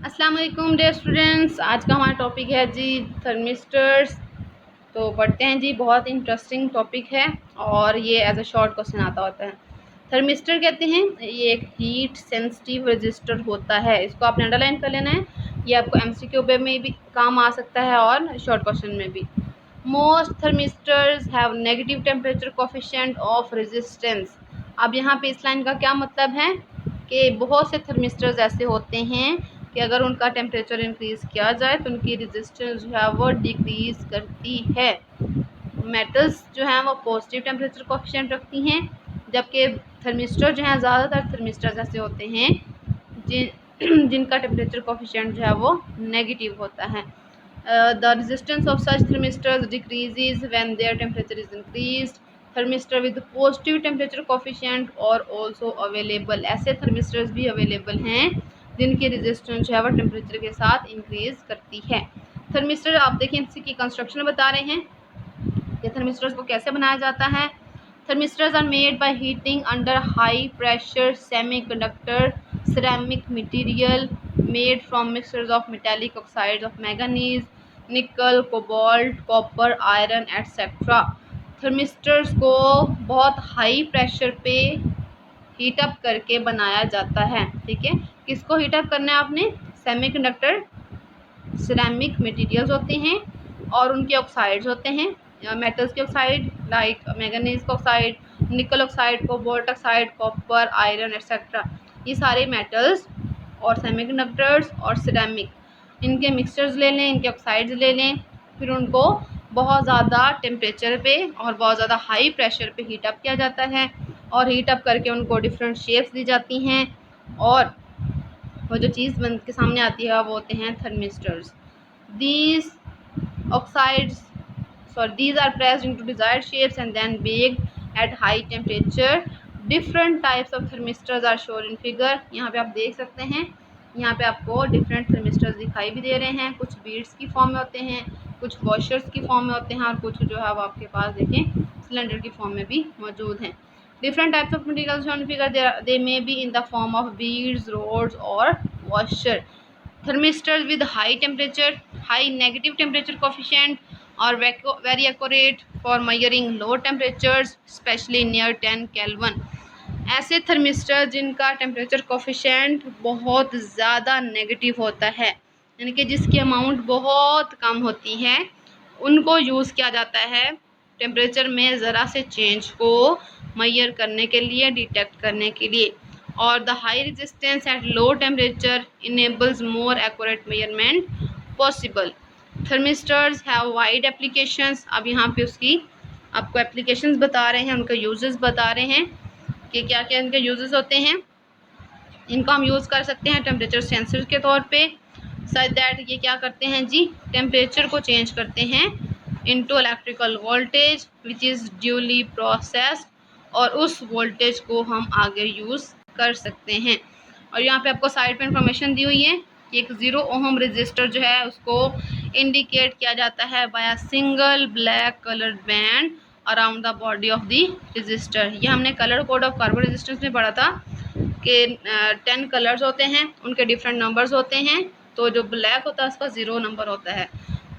अस्सलाम वालेकुम dear students. आज का हमारा टॉपिक है जी थर्मिस्टर्स। तो पढ़ते हैं जी। बहुत इंटरेस्टिंग टॉपिक है और ये एज अ शॉर्ट क्वेश्चन आता होता है। थर्मिस्टर कहते हैं ये एक हीट सेंसिटिव रजिस्टर होता है। इसको आपने अंडरलाइन कर लेना है। ये आपको एमसीक्यू में भी काम आ सकता है और शॉर्ट क्वेश्चन में भी। Most thermistors have negative temperature coefficient of resistance. अब यहाँ पे इस लाइन का क्या मतलब है कि बहुत से थर्मिस्टर्स ऐसे होते हैं कि अगर उनका टेम्परेचर इंक्रीज़ किया जाए तो उनकी रेजिस्टेंस जो है वो डिक्रीज़ करती है। मेटल्स जो हैं वो पॉजिटिव टेम्परेचर कोफिशिएंट रखती हैं, जबकि थर्मिस्टर जो हैं ज़्यादातर थर्मिस्टर्स ऐसे होते हैं जिनका टेम्परेचर कोफिशिएंट जो है वो नेगेटिव होता है। The resistance of such thermistors decreases when their temperature is increased. Thermistor with positive temperature coefficient are also available. ऐसे थर्मिस्टर्स भी अवेलेबल हैं जिनकी रेजिस्टेंस जो है वो टेम्परेचर के साथ इंक्रीज करती है। थर्मिस्टर आप देखिए इसकी कंस्ट्रक्शन बता रहे हैं कि थर्मिस्टर्स को कैसे बनाया जाता है। Thermistors are made by heating under high pressure semiconductor ceramic material made from mixtures of metallic oxides of manganese, nickel, cobalt, copper, iron, etc. Thermistors को बहुत हाई प्रेशर पे हीटअप करके बनाया जाता है। ठीक है, किसको हीटअप करना है आपने? सेमीकंडक्टर सिरेमिक मटेरियल्स होते हैं और उनके ऑक्साइड्स होते हैं, मेटल्स के ऑक्साइड लाइक मैंगनीज का ऑक्साइड, निकल oxide, cobalt oxide, copper, iron etcetera. ये सारे मेटल्स और सेमीकंडक्टर्स और सिरेमिक, इनके मिक्सचर्स ले लें, इनके ऑक्साइड्स ले लें, फिर उनको बहुत ज़्यादा टेम्परेचर पे और बहुत ज़्यादा हाई प्रेशर पे हीटअप किया जाता है और हीटअप करके उनको डिफरेंट शेप्स दी जाती हैं और वो जो चीज़ बन के सामने आती है वो होते हैं thermistors. These oxides, these are pressed into desired shapes and then baked at high temperature. Different types of thermistors are shown in figure. यहाँ पे आप देख सकते हैं, यहाँ पे आपको डिफरेंट थर्मिस्टर्स दिखाई भी दे रहे हैं। कुछ बीड्स की फॉर्म में होते हैं, कुछ वॉशर्स की फॉर्म में होते हैं और कुछ जो है वो आपके पास देखें सिलेंडर की फॉर्म में भी मौजूद हैं। Different types of materials shown in figure, they may be in the form of beads, rods or washer. Thermistors with high temperature, high negative temperature coefficient are very accurate for measuring low temperatures, especially near 10 Kelvin. ऐसे thermistor जिनका temperature coefficient बहुत ज़्यादा negative होता है, यानी कि जिसकी amount बहुत कम होती है, उनको यूज़ किया जाता है टेम्परेचर में ज़रा से चेंज को मेजर करने के लिए, डिटेक्ट करने के लिए। और the high resistance at low temperature enables more accurate measurement possible. Thermistors have wide applications. अब यहाँ पे उसकी आपको एप्लीकेशंस बता रहे हैं, उनके यूजेस बता रहे हैं कि क्या क्या इनके यूजेस होते हैं। इनको हम यूज़ कर सकते हैं टेम्परेचर सेंसर के तौर पे। सच दैट ये क्या करते हैं जी, टेम्परेचर को चेंज करते हैं into electrical voltage which is duly processed, और उस वोल्टेज को हम आगे यूज़ कर सकते हैं। और यहाँ पे आपको साइड पे इंफॉर्मेशन दी हुई है कि एक 0 ओहम रजिस्टर जो है उसको इंडिकेट किया जाता है by a single black coloured band around the body of the resistor. ये हमने colour code of carbon resistance में पढ़ा था कि 10 कलर्स होते हैं, उनके डिफरेंट नंबर्स होते हैं, तो जो ब्लैक होता है उसका 0 नंबर होता है।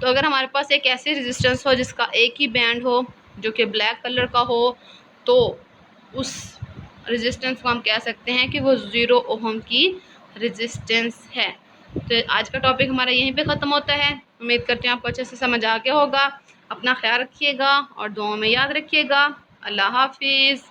तो अगर हमारे पास एक ऐसी रेजिस्टेंस हो जिसका एक ही बैंड हो जो कि ब्लैक कलर का हो, तो उस रेजिस्टेंस को हम कह सकते हैं कि वो 0 ओहम की रेजिस्टेंस है। तो आज का टॉपिक हमारा यहीं पे ख़त्म होता है। उम्मीद करते हैं आपको अच्छे से समझ आ गया होगा। अपना ख्याल रखिएगा और दुआओं में याद रखिएगा। अल्लाह हाफिज़।